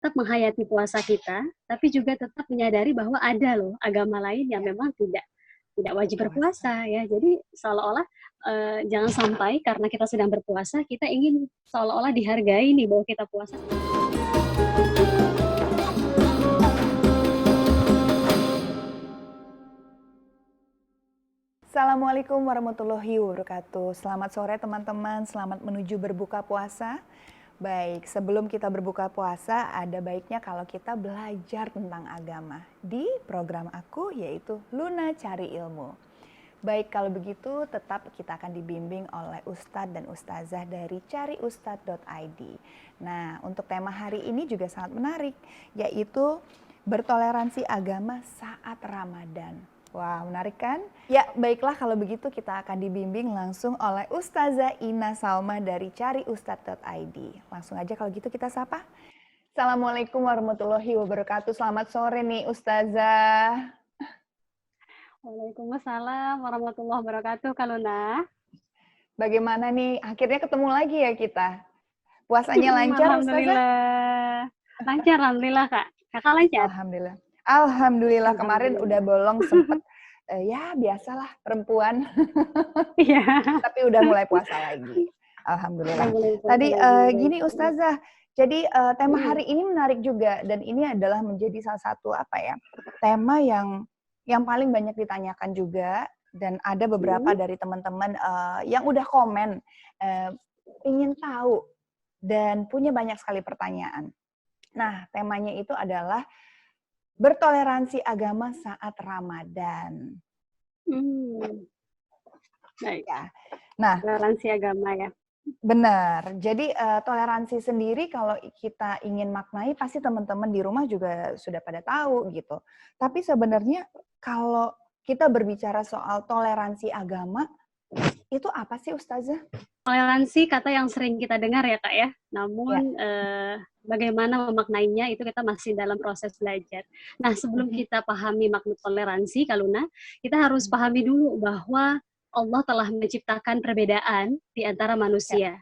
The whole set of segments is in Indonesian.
tetap menghayati puasa kita, tapi juga tetap menyadari bahwa ada loh agama lain yang Ya, memang tidak wajib puasa. berpuasa ya. Jadi seolah-olah jangan sampai karena kita sedang berpuasa kita ingin seolah-olah dihargai nih bahwa kita puasa. Assalamualaikum warahmatullahi wabarakatuh. Selamat sore teman-teman, selamat menuju berbuka puasa. Baik, sebelum kita berbuka puasa, ada baiknya kalau kita belajar tentang agama di program aku yaitu Luna Cari Ilmu. Baik, kalau begitu tetap kita akan dibimbing oleh Ustadz dan Ustazah dari cariustadz.id. Nah, untuk tema hari ini juga sangat menarik, yaitu bertoleransi agama saat Ramadan. Wah, menarik kan? Ya, baiklah kalau begitu kita akan dibimbing langsung oleh Ustazah Ina Salma dari cariustadz.id. Langsung aja kalau gitu kita sapa. Assalamualaikum warahmatullahi wabarakatuh. Selamat sore nih Ustazah. Waalaikumsalam warahmatullahi wabarakatuh, Kak Luna. Bagaimana nih? Akhirnya ketemu lagi ya kita. Puasanya lancar, Ustazah? Alhamdulillah. Lancar, Alhamdulillah, Kak. Kakak lancar? Alhamdulillah. Alhamdulillah, kemarin udah Alhamdulillah. bolong sempet, ya biasalah perempuan, Iya. tapi udah mulai puasa lagi. Udah Alhamdulillah. mulai puasa Tadi lagi. Baik. gini Ustazah, jadi tema Hmm. hari ini menarik juga dan ini adalah menjadi salah satu tema yang paling banyak ditanyakan juga dan ada beberapa dari teman-teman yang udah komen ingin tahu dan punya banyak sekali pertanyaan. Nah, temanya itu adalah bertoleransi agama saat Ramadan. Baik. Ya. Nah, Toleransi agama ya. benar. Jadi toleransi sendiri kalau kita ingin maknai pasti teman-teman di rumah juga sudah pada tahu gitu. Tapi sebenarnya kalau kita berbicara soal toleransi agama, itu apa sih Ustazah? Toleransi kata yang sering kita dengar ya Kak ya. Namun bagaimana memaknainya itu kita masih dalam proses belajar. Nah sebelum kita pahami makna toleransi Kak Luna, kita harus pahami dulu bahwa Allah telah menciptakan perbedaan di antara manusia.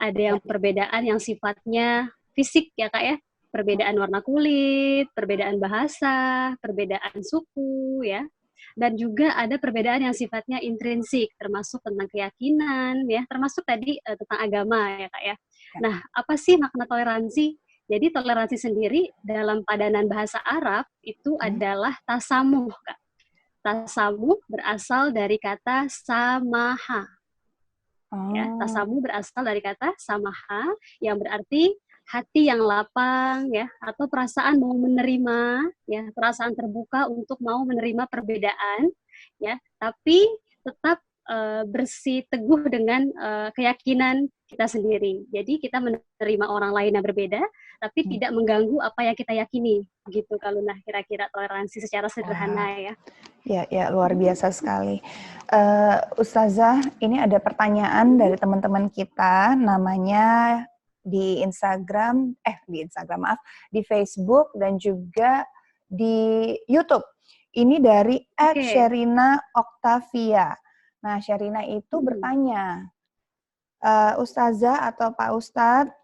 Ada yang perbedaan yang sifatnya fisik ya Kak ya. Perbedaan warna kulit, perbedaan bahasa, perbedaan suku ya. Dan juga ada perbedaan yang sifatnya intrinsik, termasuk tentang keyakinan, ya, termasuk tadi tentang agama, ya Kak ya. Nah, apa sih makna toleransi? Jadi toleransi sendiri dalam padanan bahasa Arab itu adalah tasamuh, Kak. Tasamuh berasal dari kata samaha. Ya, tasamuh berasal dari kata samaha yang berarti hati yang lapang ya atau perasaan mau menerima ya perasaan terbuka untuk mau menerima perbedaan ya tapi tetap bersih teguh dengan keyakinan kita sendiri. Jadi kita menerima orang lain yang berbeda tapi tidak mengganggu apa yang kita yakini gitu kalau nah kira-kira toleransi secara sederhana ya. Ya luar biasa sekali. Ustazah, ini ada pertanyaan dari teman-teman kita namanya di Instagram, di Facebook dan juga di YouTube. Ini dari @Sherina Octavia. Nah, Sherina itu bertanya, Ustazah atau Pak Ustadz,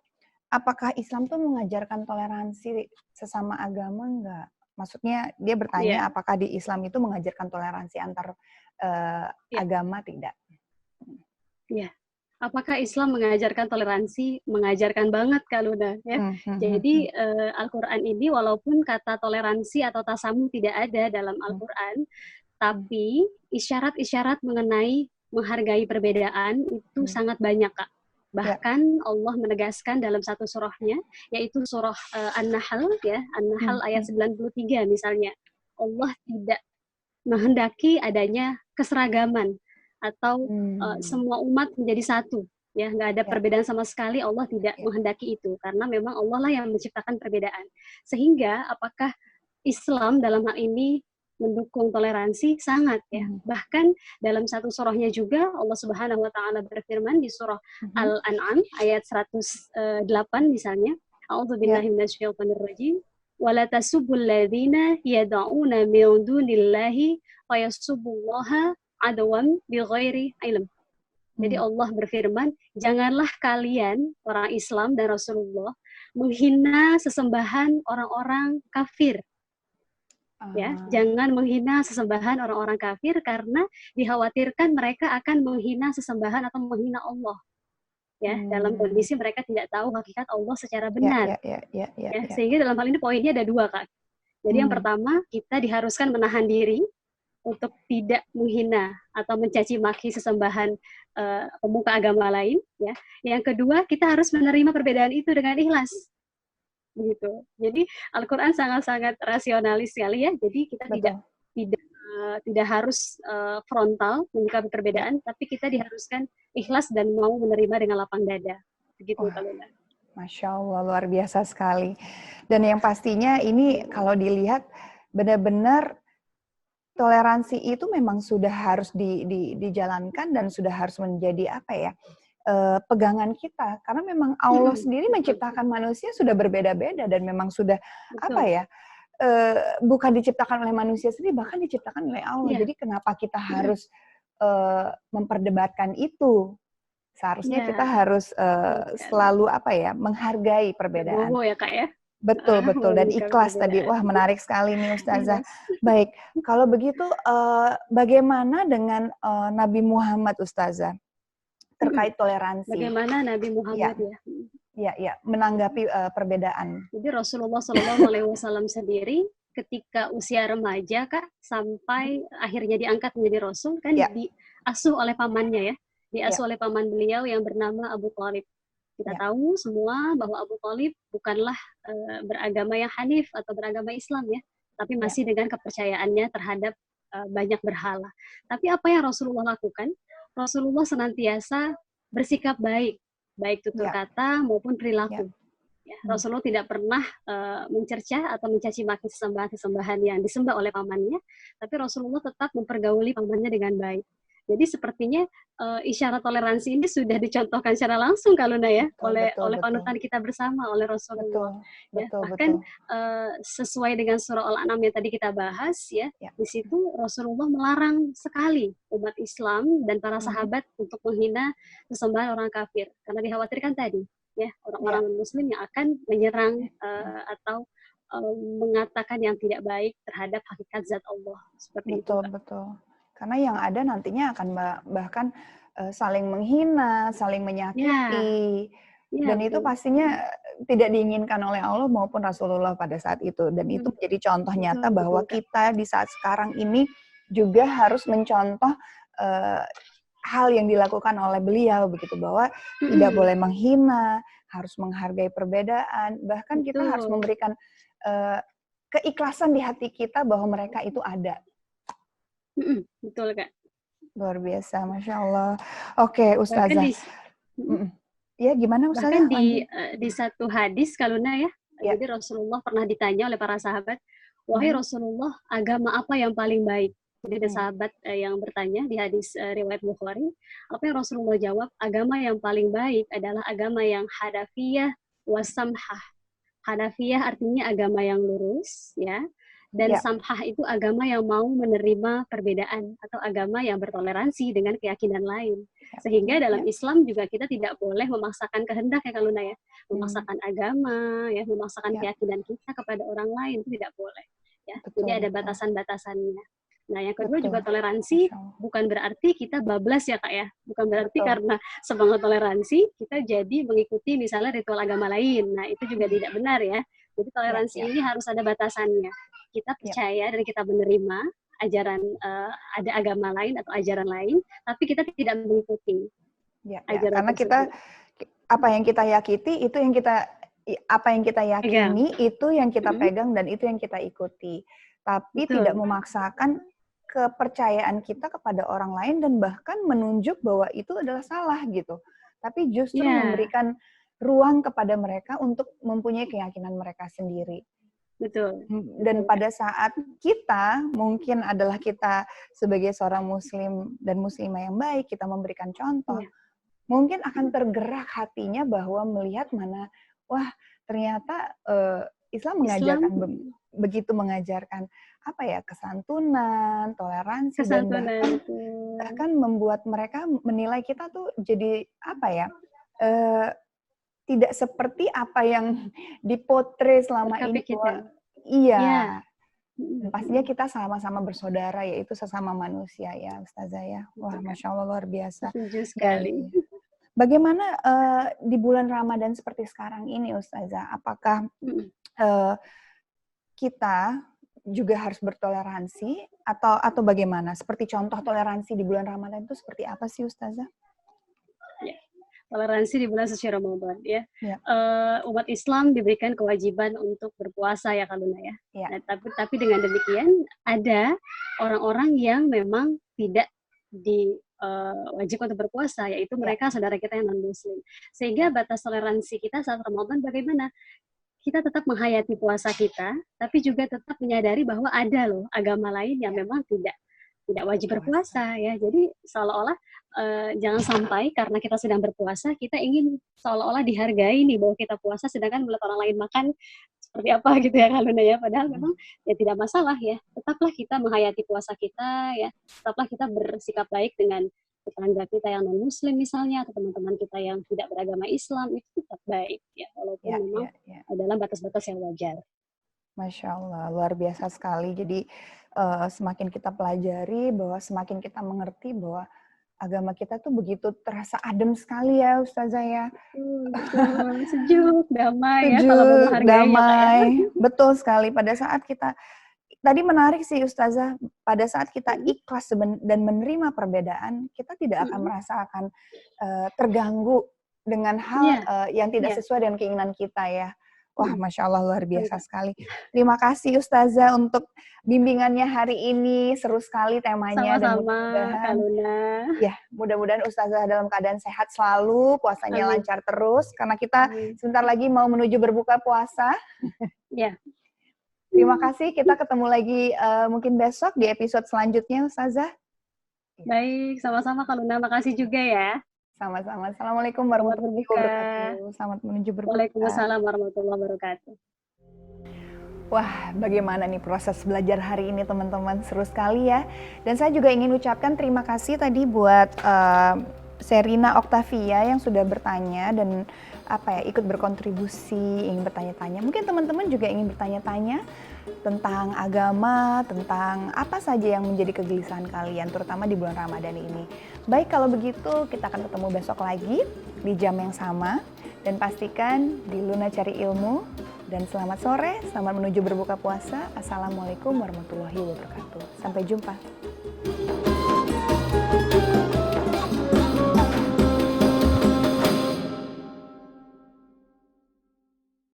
apakah Islam tuh mengajarkan toleransi sesama agama enggak? Maksudnya dia bertanya apakah di Islam itu mengajarkan toleransi antar agama tidak? Ya. Apakah Islam mengajarkan toleransi? Mengajarkan banget Kak Luna ya. Jadi Al-Qur'an ini walaupun kata toleransi atau tasamuh tidak ada dalam Al-Qur'an, tapi isyarat-isyarat mengenai menghargai perbedaan itu sangat banyak Kak. Bahkan Allah menegaskan dalam satu surahnya, yaitu surah An-Nahl ya, An-Nahl ayat 93 misalnya. Allah tidak menghendaki adanya keseragaman atau semua umat menjadi satu ya nggak ada perbedaan sama sekali. Allah tidak menghendaki itu karena memang Allah lah yang menciptakan perbedaan. Sehingga apakah Islam dalam hal ini mendukung toleransi? Sangat ya. Bahkan dalam satu surahnya juga Allah Subhanahu wa taala berfirman di surah Al-An'am ayat 108 misalnya, A'udzubillahi minasyaitonir rajim. Wala tasubbul ladzina yad'una min dunillahi wa yasubbullaha adwan bighairi ilm. Jadi Allah berfirman, janganlah kalian orang Islam dan Rasulullah menghina sesembahan orang-orang kafir. Ya, jangan menghina sesembahan orang-orang kafir karena dikhawatirkan mereka akan menghina sesembahan atau menghina Allah. Ya, dalam kondisi mereka tidak tahu hakikat Allah secara benar. Sehingga dalam hal ini poinnya ada dua, Kak. Jadi yang pertama, kita diharuskan menahan diri untuk tidak menghina atau mencaci maki sesembahan pemuka agama lain. Ya. Yang kedua, kita harus menerima perbedaan itu dengan ikhlas. Begitu. Jadi Al-Quran sangat-sangat rasionalis sekali ya. Jadi kita tidak harus frontal menyikapi perbedaan, tapi kita diharuskan ikhlas dan mau menerima dengan lapang dada. Begitu, Kaluna. Masya Allah, luar biasa sekali. Dan yang pastinya ini kalau dilihat benar-benar toleransi itu memang sudah harus dijalankan dan sudah harus menjadi apa ya, pegangan kita, karena memang Allah sendiri menciptakan manusia sudah berbeda-beda dan memang sudah apa ya, bukan diciptakan oleh manusia sendiri, bahkan diciptakan oleh Allah. Jadi kenapa kita harus memperdebatkan itu? Seharusnya kita harus selalu apa ya, menghargai perbedaan. Ya Kak ya. Betul dan ikhlas tadi. Wah, menarik sekali nih Ustazah. Baik, kalau begitu bagaimana dengan Nabi Muhammad Ustazah? Terkait toleransi. Bagaimana Nabi Muhammad ya menanggapi perbedaan. Jadi Rasulullah SAW sendiri ketika usia remaja Kak sampai akhirnya diangkat menjadi Rasul kan diasuh oleh pamannya ya, diasuh oleh paman beliau yang bernama Abu Thalib. Kita tahu semua bahwa Abu Thalib bukanlah beragama yang Hanif atau beragama Islam ya, tapi masih dengan kepercayaannya terhadap banyak berhala. Tapi apa yang Rasulullah lakukan? Rasulullah senantiasa bersikap baik tutur kata maupun perilaku. Ya, Rasulullah tidak pernah mencerca atau mencaci maki sesembahan yang disembah oleh pamannya, tapi Rasulullah tetap mempergauli pamannya dengan baik. Jadi sepertinya isyarat toleransi ini sudah dicontohkan secara langsung Kaluna ya, oleh panutan kita bersama, oleh Rasulullah. Bahkan sesuai dengan surah Al-An'am yang tadi kita bahas ya, di situ Rasulullah melarang sekali umat Islam dan para sahabat untuk menghina sesembahan orang kafir karena dikhawatirkan tadi ya orang-orang Muslim yang akan menyerang atau mengatakan yang tidak baik terhadap hakikat zat Allah seperti itu. Betul. Karena yang ada nantinya akan bahkan saling menghina, saling menyakiti, dan itu pastinya tidak diinginkan oleh Allah maupun Rasulullah pada saat itu. Dan itu menjadi contoh nyata bahwa kita di saat sekarang ini juga harus mencontoh hal yang dilakukan oleh beliau, begitu, bahwa tidak boleh menghina, harus menghargai perbedaan, bahkan kita harus memberikan keikhlasan di hati kita bahwa mereka itu ada. Betul Kak. Luar biasa, Masya Allah. Oke, Ustazah. Ya, gimana Ustazah? Bahkan di satu hadis Kaluna ya, jadi Rasulullah pernah ditanya oleh para sahabat, wahai Rasulullah, agama apa yang paling baik? Jadi ada sahabat yang bertanya di hadis riwayat Bukhari, apa yang Rasulullah jawab? Agama yang paling baik adalah agama yang hadafiyah wasamhah. Hadafiyah artinya agama yang lurus, ya. Dan samhah itu agama yang mau menerima perbedaan atau agama yang bertoleransi dengan keyakinan lain. Sehingga dalam Islam juga kita tidak boleh memaksakan kehendak ya Kaluna ya, memaksakan agama, ya, memaksakan keyakinan kita kepada orang lain itu tidak boleh. Ya, jadi ada batasan-batasannya. Nah, yang kedua juga toleransi bukan berarti kita bablas ya Kak ya, bukan berarti karena semangat toleransi kita jadi mengikuti misalnya ritual agama lain. Nah, itu juga tidak benar ya. Jadi toleransi ini harus ada batasannya. Kita percaya dan kita menerima ajaran ada agama lain atau ajaran lain, tapi kita tidak mengikuti. Karena kita apa yang kita yakini itu yang kita yakini itu yang kita pegang dan itu yang kita ikuti. Tapi tidak memaksakan kepercayaan kita kepada orang lain dan bahkan menunjuk bahwa itu adalah salah gitu. Tapi justru memberikan ruang kepada mereka untuk mempunyai keyakinan mereka sendiri. Betul. Dan pada saat kita, mungkin adalah kita sebagai seorang muslim dan muslimah yang baik, kita memberikan contoh, mungkin akan tergerak hatinya bahwa melihat mana, wah ternyata Islam mengajarkan begitu mengajarkan apa ya, kesantunan, toleransi, dan bahkan membuat mereka menilai kita tuh jadi apa ya, tidak seperti apa yang dipotret selama Berkabeh ini kita. bahwa iya, Ya. dan Mhm, pastinya mhm. kita sama-sama bersaudara, yaitu sesama manusia ya Ustazah ya. Wah, Betul, Kak. Masya Allah luar biasa. Setuju sekali. Baik. Bagaimana di bulan Ramadan seperti sekarang ini Ustazah? Apakah Mhm. eee, kita juga harus bertoleransi atau bagaimana? Seperti contoh toleransi di bulan Ramadan itu seperti apa sih Ustazah? Ya, toleransi di bulan suci Ramadan ya. Ya, Umat Islam diberikan kewajiban untuk berpuasa ya Kak Luna ya. ya, Nah, tapi dengan demikian ada orang-orang yang memang tidak wajib untuk berpuasa, yaitu ya, mereka saudara kita yang non muslim. Sehingga ya. batas toleransi kita saat Ramadan bagaimana? Kita tetap menghayati puasa kita, tapi juga tetap menyadari bahwa ada loh agama lain yang Ya, memang tidak wajib puasa. berpuasa ya. Jadi seolah-olah jangan sampai karena kita sedang berpuasa kita ingin seolah-olah dihargai nih bahwa kita puasa sedangkan melihat orang lain makan seperti apa gitu ya Kaluna ya. Padahal Mhm. memang ya tidak masalah ya. Tetaplah kita menghayati puasa kita ya. Tetaplah kita bersikap baik dengan tetangga kita yang non muslim misalnya atau teman-teman kita yang tidak beragama Islam itu tetap baik ya walaupun Ya, memang ya, ya. dalam batas-batas yang wajar. Masya Allah, luar biasa sekali. Jadi semakin kita pelajari, bahwa semakin kita mengerti bahwa agama kita tuh begitu terasa adem sekali ya Ustazah ya. Betul, sejuk, damai ya kalau mau Sejuk, menghargai ya Kak ya. damai, betul sekali. Pada saat kita tadi menarik sih Ustazah, pada saat kita Mhm, ikhlas dan menerima perbedaan, kita tidak akan mhm. merasakan terganggu dengan hal Iya, yang tidak iya, sesuai dengan keinginan kita ya. Wah, mhm, Masya Allah luar betul biasa Kak. sekali. Terima kasih Ustazah untuk bimbingannya hari ini, seru sekali temanya dan Sama-sama Kak mudah-mudahan Luna. ya, mudah-mudahan Ustazah dalam keadaan sehat selalu, puasanya Amin, lancar terus, karena kita amin. sebentar lagi mau menuju berbuka puasa. Iya. Terima kasih, kita ketemu lagi mungkin besok di episode selanjutnya Ustazah. Iya, Baik, sama-sama Kak Luna, makasih juga ya. sama-sama. Assalamualaikum Selamat warahmatullahi berbuka. wabarakatuh. Selamat menuju berbuka. Waalaikumsalam warahmatullahi wabarakatuh. Wah, bagaimana nih proses belajar hari ini teman-teman, seru sekali ya. Dan saya juga ingin ucapkan terima kasih tadi buat Serina Octavia yang sudah bertanya dan ikut berkontribusi, ingin bertanya-tanya. Mungkin teman-teman juga ingin bertanya-tanya tentang agama, tentang apa saja yang menjadi kegelisahan kalian, terutama di bulan Ramadan ini. Baik, kalau begitu kita akan ketemu besok lagi di jam yang sama. Dan pastikan di Luna Cari Ilmu. Dan selamat sore, selamat menuju berbuka puasa. Assalamualaikum warahmatullahi wabarakatuh. Sampai jumpa.